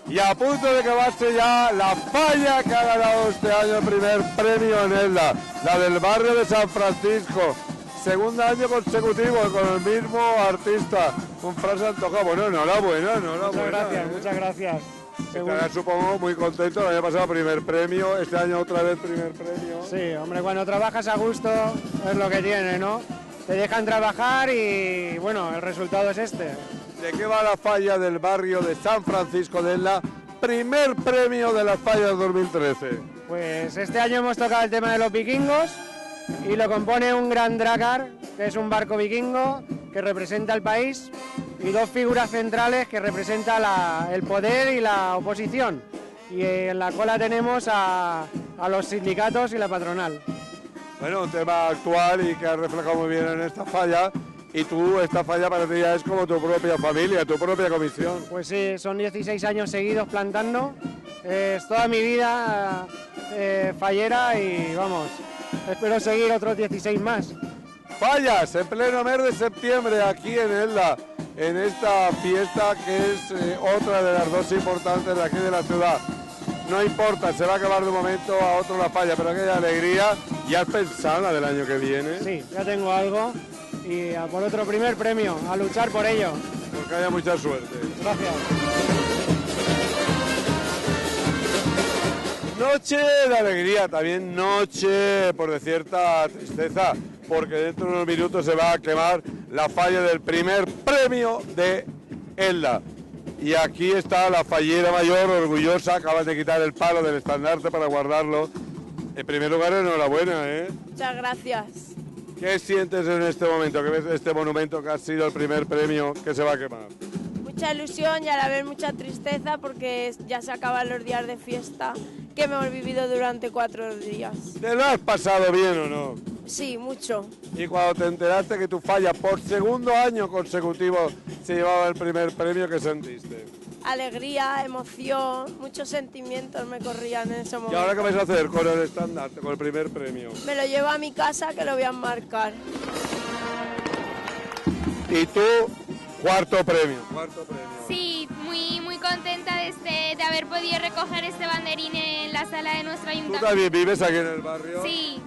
Y a punto de acabarse ya la falla que ha ganado este año el primer premio en Elda, la del barrio de San Francisco. Segundo año consecutivo con el mismo artista, un Fran Santoja. Bueno, enhorabuena. Muchas gracias. Estarás, supongo, muy contento. El año pasado primer premio, este año otra vez primer premio. Sí, hombre, cuando trabajas a gusto es lo que tiene, ¿no? Te dejan trabajar y, bueno, el resultado es este. ¿De qué va la falla del barrio de San Francisco de Elda? Primer premio de las fallas 2013. Pues este año hemos tocado el tema de los vikingos y lo compone un gran drakkar, que es un barco vikingo que representa al país, y dos figuras centrales que representan el poder y la oposición. Y en la cola tenemos a los sindicatos y la patronal. Bueno, un tema actual y que ha reflejado muy bien en esta falla. Y tú, esta falla para ti ya es como tu propia familia, tu propia comisión. Pues sí, son 16 años seguidos plantando. Es toda mi vida fallera y vamos, espero seguir otros 16 más. Fallas en pleno mes de septiembre aquí en Elda, en esta fiesta que es otra de las dos importantes de aquí de la ciudad. No importa, se va a acabar de un momento a otro la falla, pero aquella alegría. ¿Ya has pensado la del año que viene? Sí, ya tengo algo y a por otro primer premio, a luchar por ello. Pues que haya mucha suerte. Gracias. Noche de alegría, también noche por de cierta tristeza, porque dentro de unos minutos se va a quemar la falla del primer premio de Elda. Y aquí está la fallera mayor, orgullosa, acaban de quitar el palo del estandarte para guardarlo. En primer lugar, enhorabuena, ¿eh? Muchas gracias. ¿Qué sientes en este momento que ves este monumento que ha sido el primer premio que se va a quemar? Mucha ilusión y a la vez mucha tristeza porque ya se acaban los días de fiesta que hemos vivido durante 4 días. ¿Te lo has pasado bien o no? Sí, mucho. Y cuando te enteraste que tu falla por segundo año consecutivo se llevaba el primer premio, ¿qué sentiste? Alegría, emoción, muchos sentimientos me corrían en ese momento. ¿Y ahora qué vais a hacer con el estandarte, con el primer premio? Me lo llevo a mi casa que lo voy a enmarcar. Y tú, cuarto premio. Sí, muy contenta de haber podido recoger este banderín en la sala de nuestro ¿Tú ayuntamiento. también vives aquí en el barrio? Sí,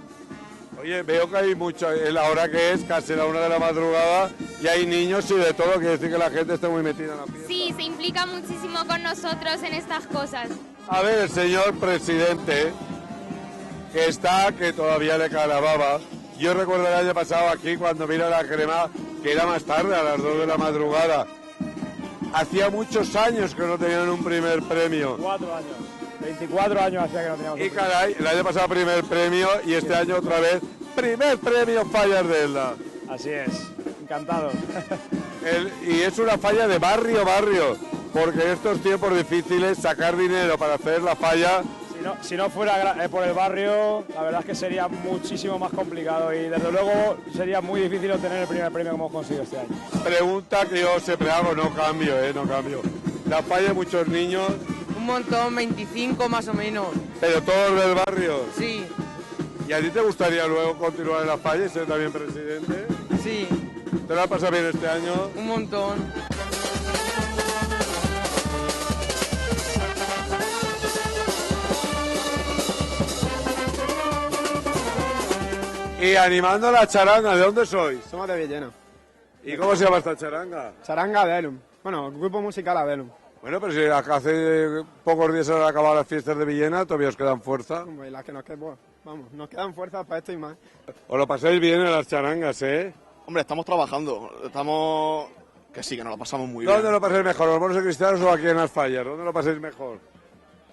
Oye, veo que hay mucho, en la hora que es, casi la 1 de la madrugada, y hay niños y de todo, quiere decir que la gente está muy metida en la fiesta. sí, se implica muchísimo con nosotros en estas cosas. A ver, el señor presidente, que todavía le calababa. Yo recuerdo el año pasado aquí, cuando vino la crema, que era más tarde, a las 2 de la madrugada. Hacía muchos años que no tenían un primer premio. 4 años. 24 años hacía que no teníamos. Y caray, el año pasado primer premio y este año otra vez primer premio Fallas de Elda. Así es, encantado. Y es una falla de barrio, porque en estos tiempos difíciles sacar dinero para hacer la falla... Si no fuera por el barrio, la verdad es que sería muchísimo más complicado y desde luego sería muy difícil obtener el primer premio que hemos conseguido este año. Pregunta que yo siempre hago, no cambio. La falla de muchos niños... Un montón, 25 más o menos. ¿Pero todos del barrio? Sí, ¿Y a ti te gustaría luego continuar en la falla y ser también presidente? sí, ¿Te lo has pasado bien este año? un montón. Y animando la charanga, ¿de dónde sois? Somos de Villena. ¿Y cómo se llama esta charanga? Charanga Adelum. Bueno, grupo musical Adelum. Bueno, pero si acá hace pocos días se han acabado las fiestas de Villena, todavía os quedan fuerza. Pues las que nos quedan, vamos, nos quedan fuerzas para esto y más. Os lo pasáis bien en las charangas, ¿eh? Hombre, estamos trabajando, que sí, que nos lo pasamos muy ¿Dónde bien. lo pasáis mejor, los bonos de cristianos o aquí en las fallas? ¿Dónde lo pasáis mejor?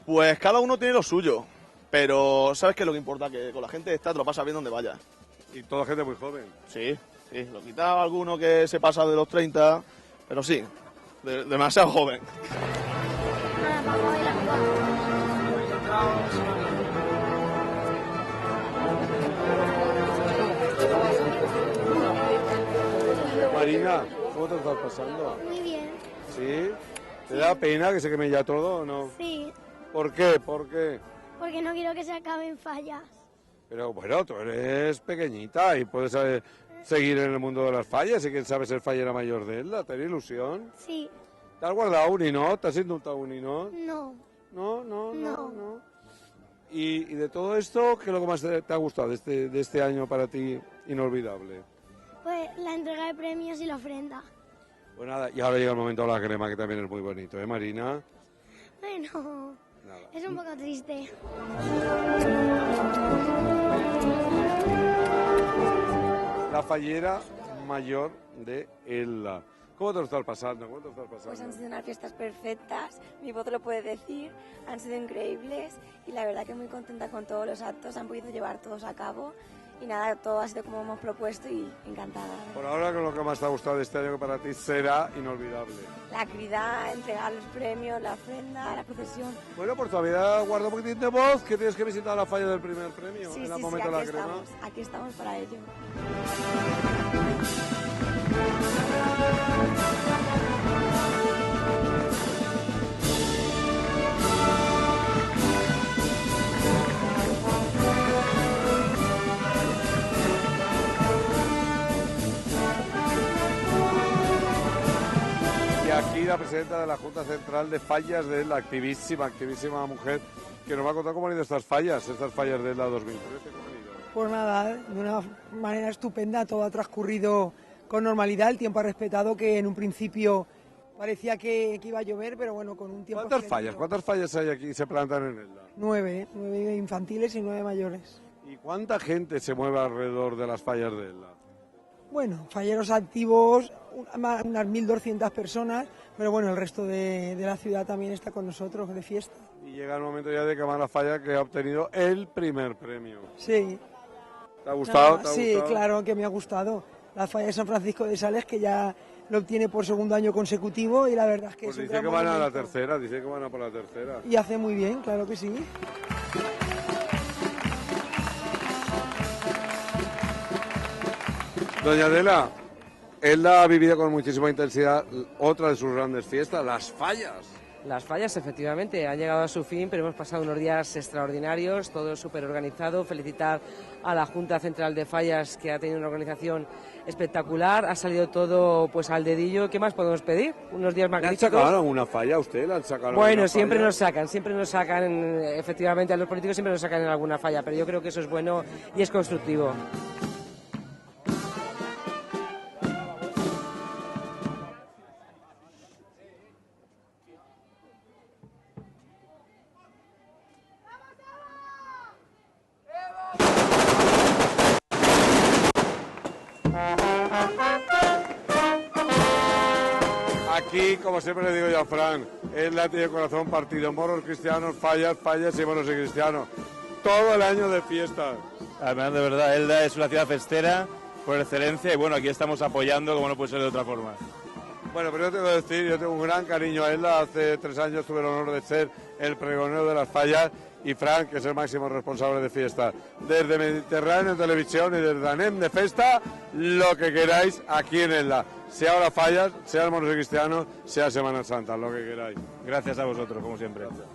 Pues cada uno tiene lo suyo, pero ¿sabes qué es lo que importa? Que con la gente esta te lo pasas bien donde vayas. Y toda gente muy joven. Sí, lo quitaba alguno que se pasa de los 30, pero sí, demasiado joven. Marina, ¿cómo te estás pasando? Muy bien. ¿Sí? ¿Te da pena que se queme ya todo o no? Sí, ¿Por qué? ¿Por qué? porque no quiero que se acaben fallas. Pero bueno, tú eres pequeñita y puedes seguir en el mundo de las fallas y quién sabe ser fallera mayor de Elda, ¿tener ilusión? Sí, ¿Te has guardado un ninot? ¿Te has indultado un ninot? No. No. Y de todo esto, ¿qué es lo que más te ha gustado de este año para ti inolvidable? Pues la entrega de premios y la ofrenda. Pues nada, y ahora llega el momento de la crema, que también es muy bonito, ¿eh, Marina? Bueno, Nada. es un poco triste. La fallera mayor de Elda. ¿Cómo te lo estás pasando? Pues han sido unas fiestas perfectas, mi voz lo puede decir, han sido increíbles y la verdad que muy contenta con todos los actos, han podido llevar todos a cabo y nada, todo ha sido como hemos propuesto y encantada. Por ahora, ¿qué es lo que más te ha gustado de este año que para ti será inolvidable? La actividad, entregar los premios, la ofrenda, la procesión. Bueno, por todavía guarda un poquitín de voz, que tienes que visitar la falla del primer premio Sí, en el sí, momento de la crema. aquí estamos para ello. Y aquí la presidenta de la Junta Central de Fallas de la activísima mujer, que nos va a contar cómo han ido estas fallas de la 2013. ¿Cómo han ido? Pues nada, de una manera estupenda, todo ha transcurrido con normalidad, el tiempo ha respetado, que en un principio parecía que iba a llover, pero bueno, con un tiempo... ¿Cuántas fallas hay aquí se plantan en Elda? 9 infantiles y 9 mayores. ¿Y cuánta gente se mueve alrededor de las fallas de Elda? Bueno, falleros activos, unas 1.200 personas, pero bueno, el resto de la ciudad también está con nosotros de fiesta. Y llega el momento ya de quemar la falla que ha obtenido el primer premio. Sí. ¿Te ha gustado? Sí, claro que me ha gustado. La falla de San Francisco de Sales, que ya lo obtiene por segundo año consecutivo y la verdad es que pues es un dice gran que van a la movimiento. tercera, dice que van a por la tercera. Y hace muy bien, claro que sí. Doña Adela, Elda ha vivido con muchísima intensidad otra de sus grandes fiestas, las fallas. Las fallas, efectivamente, han llegado a su fin, pero hemos pasado unos días extraordinarios, todo súper organizado. Felicitar a la Junta Central de Fallas, que ha tenido una organización espectacular. Ha salido todo pues al dedillo. ¿Qué más podemos pedir? Unos días magníficos. ¿Le han sacado alguna falla a usted? ¿Le han sacado Bueno, siempre nos sacan, efectivamente, a los políticos siempre nos sacan en alguna falla, pero yo creo que eso es bueno y es constructivo. Aquí, como siempre le digo yo a Fran, Elda tiene corazón partido, moros cristianos, fallas y moros y cristianos. Todo el año de fiestas. Además, de verdad, Elda es una ciudad festera por excelencia y bueno, aquí estamos apoyando como no puede ser de otra forma. Bueno, pero yo tengo que decir, yo tengo un gran cariño a Elda. Hace 3 años tuve el honor de ser el pregonero de las fallas y Fran, que es el máximo responsable de fiestas. Desde Mediterráneo Televisión y desde ANEM de Festa, lo que queráis aquí en Elda. Sea ahora fallas, sea el moros y cristianos, sea Semana Santa, lo que queráis. Gracias a vosotros, como siempre. Gracias.